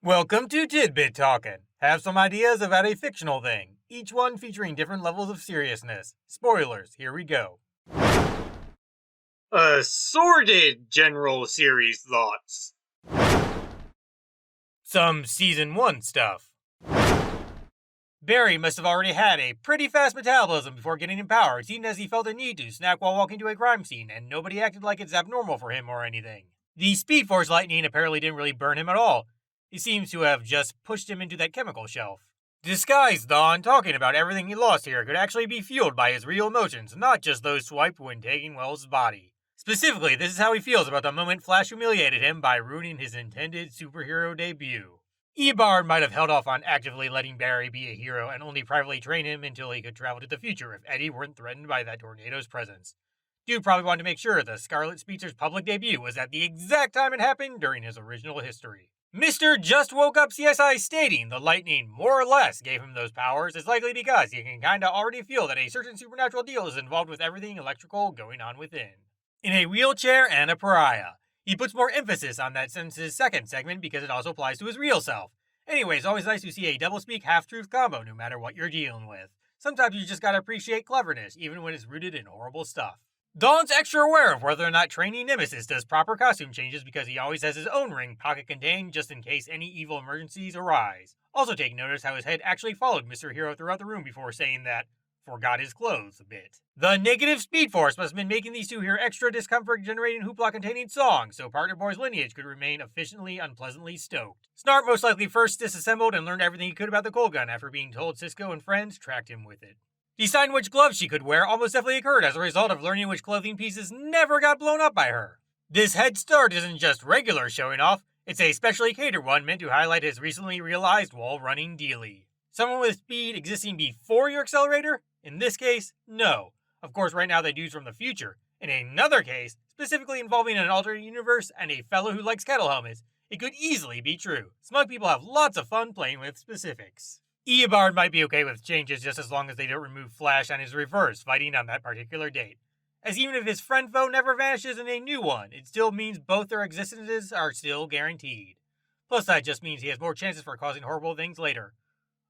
Welcome to Tidbit Talkin. Have some ideas about a fictional thing, each one featuring different levels of seriousness. Spoilers, here we go. Assorted general series thoughts. Some Season 1 stuff. Barry must have already had a pretty fast metabolism before getting empowered, seeing as he felt a need to snack while walking to a crime scene, and nobody acted like it's abnormal for him or anything. The Speed Force lightning apparently didn't really burn him at all. He seems to have just pushed him into that chemical shelf. Disguised Dawn talking about everything he lost here could actually be fueled by his real emotions, not just those swiped when taking Wells' body. Specifically, this is how he feels about the moment Flash humiliated him by ruining his intended superhero debut. Eobard might have held off on actively letting Barry be a hero and only privately train him until he could travel to the future if Eddie weren't threatened by that tornado's presence. Dude probably wanted to make sure the Scarlet Speedster's public debut was at the exact time it happened during his original history. Mr. Just Woke Up CSI stating the lightning more or less gave him those powers is likely because he can kinda already feel that a certain supernatural deal is involved with everything electrical going on within. In a wheelchair and a pariah. He puts more emphasis on that since his second segment because it also applies to his real self. Anyways, always nice to see a doublespeak half-truth combo no matter what you're dealing with. Sometimes you just gotta appreciate cleverness, even when it's rooted in horrible stuff. Dawn's extra aware of whether or not training Nemesis does proper costume changes because he always has his own ring pocket contained just in case any evil emergencies arise. Also take notice how his head actually followed Mr. Hero throughout the room before saying that forgot his clothes a bit. The negative Speed Force must have been making these two hear extra discomfort generating hoopla containing songs so Partner Boy's lineage could remain efficiently unpleasantly stoked. Snart most likely first disassembled and learned everything he could about the cold gun after being told Cisco and friends tracked him with it. Deciding which gloves she could wear almost definitely occurred as a result of learning which clothing pieces never got blown up by her. This head start isn't just regular showing off, it's a specially catered one meant to highlight his recently realized wall-running dealie. Someone with speed existing before your accelerator? In this case, no. Of course, right now the dude's from the future. In another case, specifically involving an alternate universe and a fellow who likes kettle helmets, it could easily be true. Smug people have lots of fun playing with specifics. Eobard might be okay with changes just as long as they don't remove Flash and his reverse fighting on that particular date. As even if his friend foe never vanishes in a new one, it still means both their existences are still guaranteed. Plus that just means he has more chances for causing horrible things later.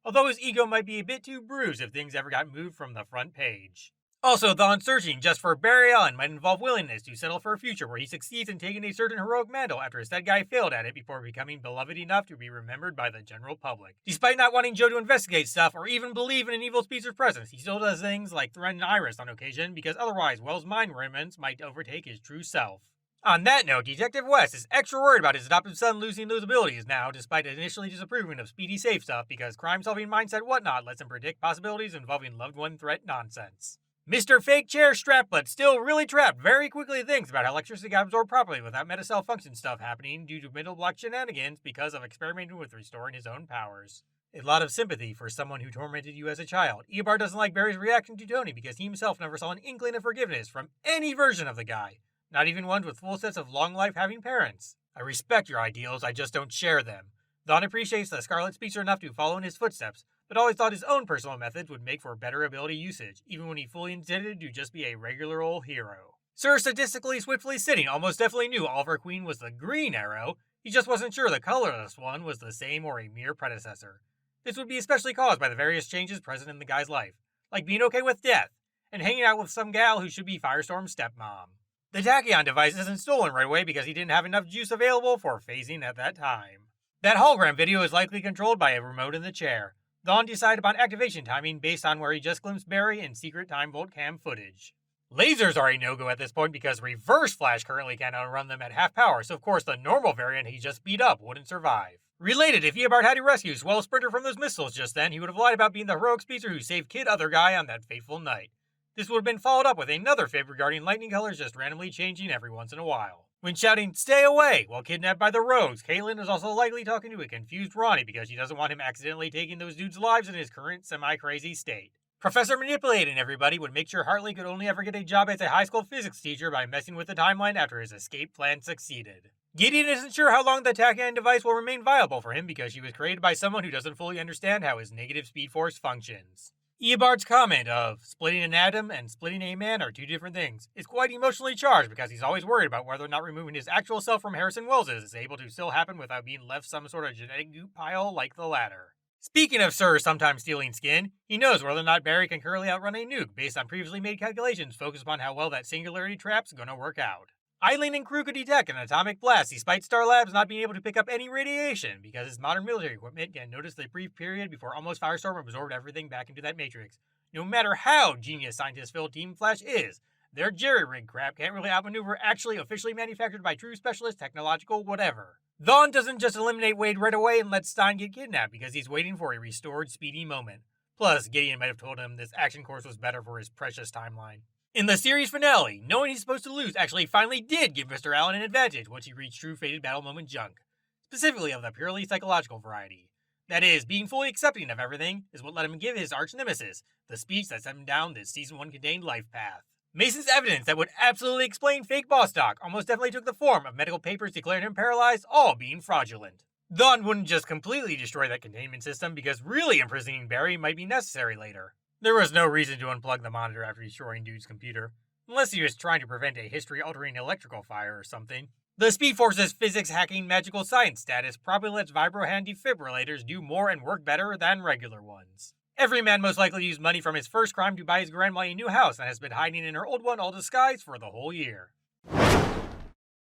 Although his ego might be a bit too bruised if things ever got moved from the front page. Also, Dawn's searching just for Barry Allen might involve willingness to settle for a future where he succeeds in taking a certain heroic mantle after his dead guy failed at it before becoming beloved enough to be remembered by the general public. Despite not wanting Joe to investigate stuff or even believe in an evil speedster's presence, he still does things like threaten Iris on occasion because otherwise Wells' mind remnants might overtake his true self. On that note, Detective West is extra worried about his adopted son losing those abilities now, despite initially disapproving of Speedy safe stuff because crime-solving mindset whatnot lets him predict possibilities involving loved one threat nonsense. Mr. Fake Chair Strap but still really trapped very quickly thinks about how electricity got absorbed properly without metacell function stuff happening due to middle block shenanigans because of experimenting with restoring his own powers. A lot of sympathy for someone who tormented you as a child. Eobard doesn't like Barry's reaction to Tony because he himself never saw an inkling of forgiveness from any version of the guy. Not even ones with full sets of long life having parents. I respect your ideals, I just don't share them. Dawn appreciates the Scarlet Speedster enough to follow in his footsteps, but always thought his own personal methods would make for better ability usage, even when he fully intended to just be a regular old hero. Sir Statistically Swiftly Sitting almost definitely knew Oliver Queen was the Green Arrow, he just wasn't sure the colorless one was the same or a mere predecessor. This would be especially caused by the various changes present in the guy's life, like being okay with death, and hanging out with some gal who should be Firestorm's stepmom. The Tachyon device isn't stolen right away because he didn't have enough juice available for phasing at that time. That hologram video is likely controlled by a remote in the chair. Dawn decided upon activation timing based on where he just glimpsed Barry in secret time vault cam footage. Lasers are a no-go at this point because Reverse Flash currently can't outrun them at half power, so of course the normal variant he just beat up wouldn't survive. Related, if Eobard had to rescue Swell Sprinter from those missiles just then, he would have lied about being the heroic speedster who saved Kid Other Guy on that fateful night. This would have been followed up with another fib regarding lightning colors just randomly changing every once in a while. When shouting, "Stay away!" while kidnapped by the Rogues, Caitlin is also likely talking to a confused Ronnie because she doesn't want him accidentally taking those dudes' lives in his current semi-crazy state. Professor Manipulating Everybody would make sure Hartley could only ever get a job as a high school physics teacher by messing with the timeline after his escape plan succeeded. Gideon isn't sure how long the Tachyon device will remain viable for him because she was created by someone who doesn't fully understand how his negative speed force functions. Eobard's comment of splitting an atom and splitting a man are two different things is quite emotionally charged because he's always worried about whether or not removing his actual self from Harrison Wells's is able to still happen without being left some sort of genetic goop pile like the latter. Speaking of Sir sometimes stealing skin, he knows whether or not Barry can currently outrun a nuke based on previously made calculations focused upon how well that singularity trap's gonna work out. Eileen and crew could detect an atomic blast despite Star Labs not being able to pick up any radiation because its modern military equipment can notice the brief period before almost Firestorm absorbed everything back into that matrix. No matter how genius scientist-filled Team Flash is, their jerry-rig crap can't really outmaneuver actually officially manufactured by true specialist technological whatever. Vaughn doesn't just eliminate Wade right away and let Stein get kidnapped because he's waiting for a restored speedy moment. Plus, Gideon might have told him this action course was better for his precious timeline. In the series finale, knowing he's supposed to lose actually finally did give Mr. Allen an advantage once he reached true fated battle moment junk, specifically of the purely psychological variety. That is, being fully accepting of everything is what let him give his arch nemesis the speech that sent him down this Season 1 contained life path. Mason's evidence that would absolutely explain fake boss talk almost definitely took the form of medical papers declaring him paralyzed, all being fraudulent. Vaughn wouldn't just completely destroy that containment system because really imprisoning Barry might be necessary later. There was no reason to unplug the monitor after destroying Dude's computer, unless he was trying to prevent a history-altering electrical fire or something. The Speed Force's physics-hacking magical science status probably lets vibro-hand defibrillators do more and work better than regular ones. Every man most likely used money from his first crime to buy his grandma a new house and has been hiding in her old one all disguised for the whole year.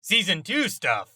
Season 2 stuff.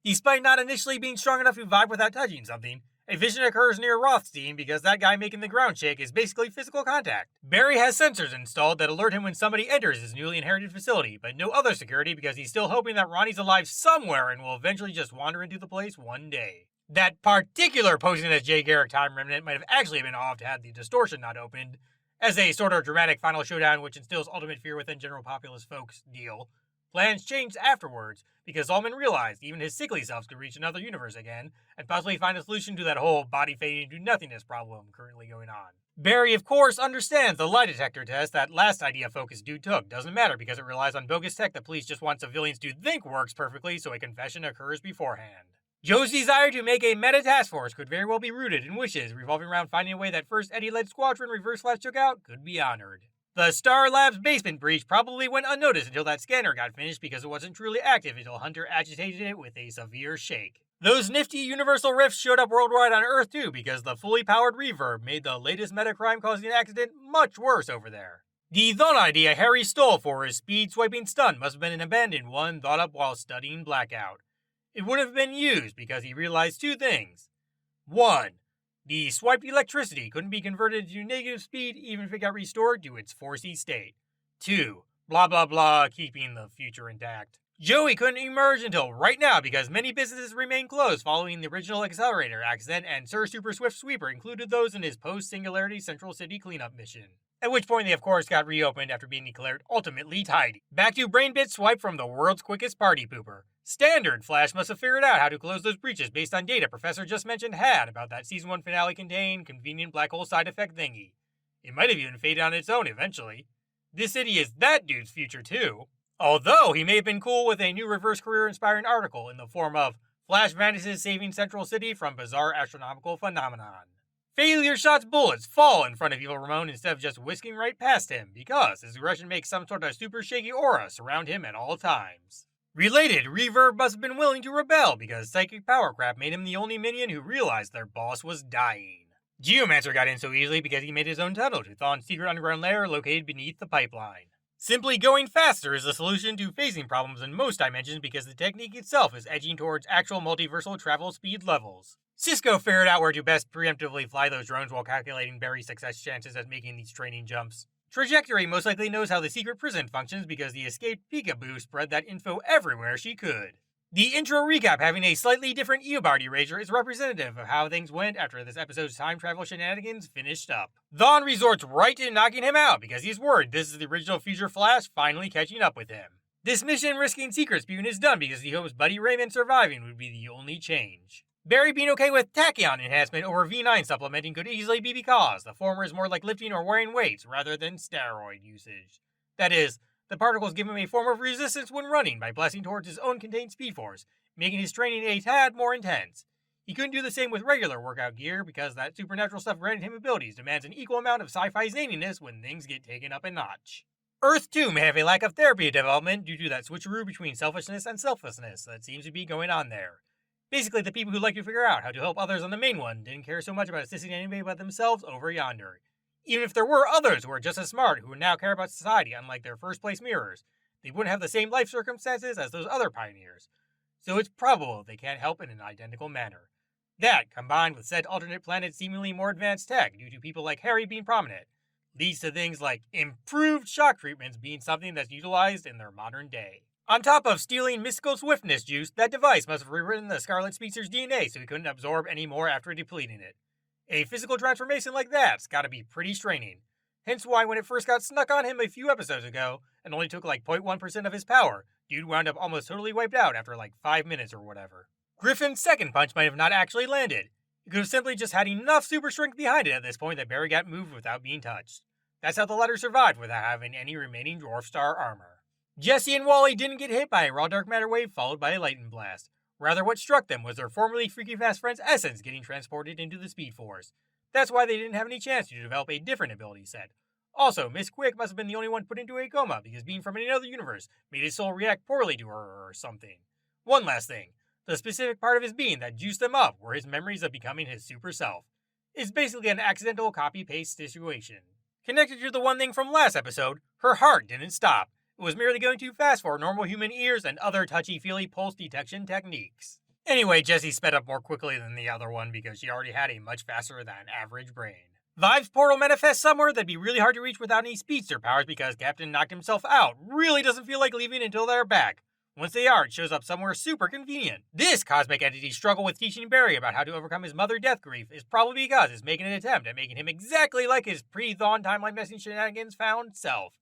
Despite not initially being strong enough to vibe without touching something, a vision occurs near Rothstein because that guy making the ground shake is basically physical contact. Barry has sensors installed that alert him when somebody enters his newly inherited facility, but no other security because he's still hoping that Ronnie's alive somewhere and will eventually just wander into the place one day. That particular posing as Jay Garrick time remnant might have actually been off had the distortion not opened, as a sort of dramatic final showdown which instills ultimate fear within general populace folks deal. Plans changed afterwards, because Ullman realized even his sickly selves could reach another universe again, and possibly find a solution to that whole body fading to nothingness problem currently going on. Barry, of course, understands the lie detector test that last idea Focus Dude took doesn't matter because it relies on bogus tech that police just want civilians to think works perfectly so a confession occurs beforehand. Joe's desire to make a meta task force could very well be rooted in wishes revolving around finding a way that first Eddie-led squadron Reverse Flash took out could be honored. The Star Labs basement breach probably went unnoticed until that scanner got finished because it wasn't truly active until Hunter agitated it with a severe shake. Those nifty universal rifts showed up worldwide on Earth too because the fully powered reverb made the latest meta crime causing accident much worse over there. The Thon idea Harry stole for his speed swiping stunt must have been an abandoned one thought up while studying Blackout. It would have been used because he realized two things. 1. The swiped electricity couldn't be converted to negative speed even if it got restored to its 4C state. 2. Blah blah blah, keeping the future intact. Joey couldn't emerge until right now because many businesses remain closed following the original accelerator accident, and Sir Super Swift Sweeper included those in his post-Singularity Central City cleanup mission. At which point they of course got reopened after being declared ultimately tidy. Back to Brainbit swipe from the world's quickest party pooper. Standard Flash must have figured out how to close those breaches based on data Professor just mentioned had about that Season 1 finale contained convenient black hole side effect thingy. It might have even faded on its own eventually. This city is that dude's future too. Although he may have been cool with a new reverse career inspiring article in the form of Flash vanishes saving Central City from bizarre astronomical phenomenon. Failure Shot's bullets fall in front of Evil Ramon instead of just whisking right past him because his aggression makes some sort of super shaky aura surround him at all times. Related, Reverb must have been willing to rebel because psychic power crap made him the only minion who realized their boss was dying. Geomancer got in so easily because he made his own tunnel to Thawne's secret underground lair located beneath the pipeline. Simply going faster is the solution to phasing problems in most dimensions because the technique itself is edging towards actual multiversal travel speed levels. Cisco figured out where to best preemptively fly those drones while calculating Barry's success chances at making these training jumps. Trajectory most likely knows how the secret prison functions because the escaped peekaboo spread that info everywhere she could. The intro recap having a slightly different Eobard erasure is representative of how things went after this episode's time travel shenanigans finished up. Thawne resorts right to knocking him out because he's worried this is the original Future Flash finally catching up with him. This mission risking secret spewing is done because he hopes Buddy Raymond surviving would be the only change. Barry being okay with tachyon enhancement over V9 supplementing could easily be because the former is more like lifting or wearing weights rather than steroid usage. That is, the particles give him a form of resistance when running by blasting towards his own contained speed force, making his training a tad more intense. He couldn't do the same with regular workout gear because that supernatural stuff granted him abilities demands an equal amount of sci-fi zaniness when things get taken up a notch. Earth 2 may have a lack of therapy development due to that switcheroo between selfishness and selflessness that seems to be going on there. Basically, the people who like to figure out how to help others on the main one didn't care so much about assisting anybody but themselves over yonder. Even if there were others who were just as smart who would now care about society unlike their first place mirrors, they wouldn't have the same life circumstances as those other pioneers. So it's probable they can't help in an identical manner. That, combined with said alternate planet's seemingly more advanced tech due to people like Harry being prominent, leads to things like improved shock treatments being something that's utilized in their modern day. On top of stealing mystical swiftness juice, that device must have rewritten the Scarlet Speedster's DNA so he couldn't absorb any more after depleting it. A physical transformation like that's gotta be pretty straining. Hence why when it first got snuck on him a few episodes ago, and only took like 0.1% of his power, dude wound up almost totally wiped out after like 5 minutes or whatever. Griffin's second punch might have not actually landed. He could have simply just had enough super strength behind it at this point that Barry got moved without being touched. That's how the latter survived without having any remaining Dwarf Star armor. Jesse and Wally didn't get hit by a raw dark matter wave followed by a lightning blast. Rather, what struck them was their formerly freaky fast friend's essence getting transported into the Speed Force. That's why they didn't have any chance to develop a different ability set. Also, Miss Quick must have been the only one put into a coma because being from another universe made his soul react poorly to her or something. One last thing. The specific part of his being that juiced them up were his memories of becoming his super self. It's basically an accidental copy-paste situation. Connected to the one thing from last episode, her heart didn't stop. It was merely going too fast for normal human ears and other touchy-feely pulse detection techniques. Anyway, Jessie sped up more quickly than the other one because she already had a much faster than average brain. Vive's portal manifests somewhere that'd be really hard to reach without any speedster powers because Captain knocked himself out. Really doesn't feel like leaving until they're back. Once they are, it shows up somewhere super convenient. This cosmic entity's struggle with teaching Barry about how to overcome his mother-death grief is probably because it's making an attempt at making him exactly like his pre-Thawne timeline messing shenanigans found self.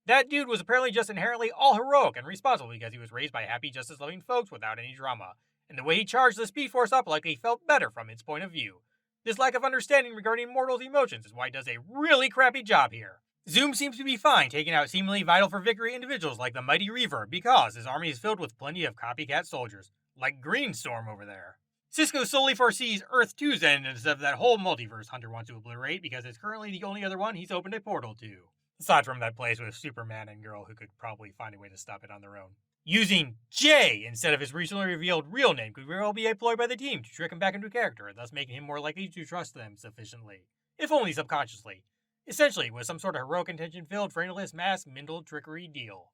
That dude was apparently just inherently all heroic and responsible because he was raised by happy, justice-loving folks without any drama, and the way he charged the Speed Force up likely felt better from its point of view. This lack of understanding regarding mortals' emotions is why he does a really crappy job here. Zoom seems to be fine taking out seemingly vital for victory individuals like the mighty Reaver because his army is filled with plenty of copycat soldiers, like Greenstorm over there. Cisco solely foresees Earth 2's end instead of that whole multiverse Hunter wants to obliterate because it's currently the only other one he's opened a portal to. Aside from that place with Superman and Girl who could probably find a way to stop it on their own. Using J instead of his recently revealed real name could very well be a ploy by the team to trick him back into character, thus making him more likely to trust them sufficiently, if only subconsciously. Essentially, with some sort of heroic intention-filled, frameless, mask, mindled trickery deal.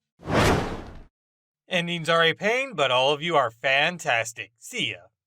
Endings are a pain, but all of you are fantastic. See ya.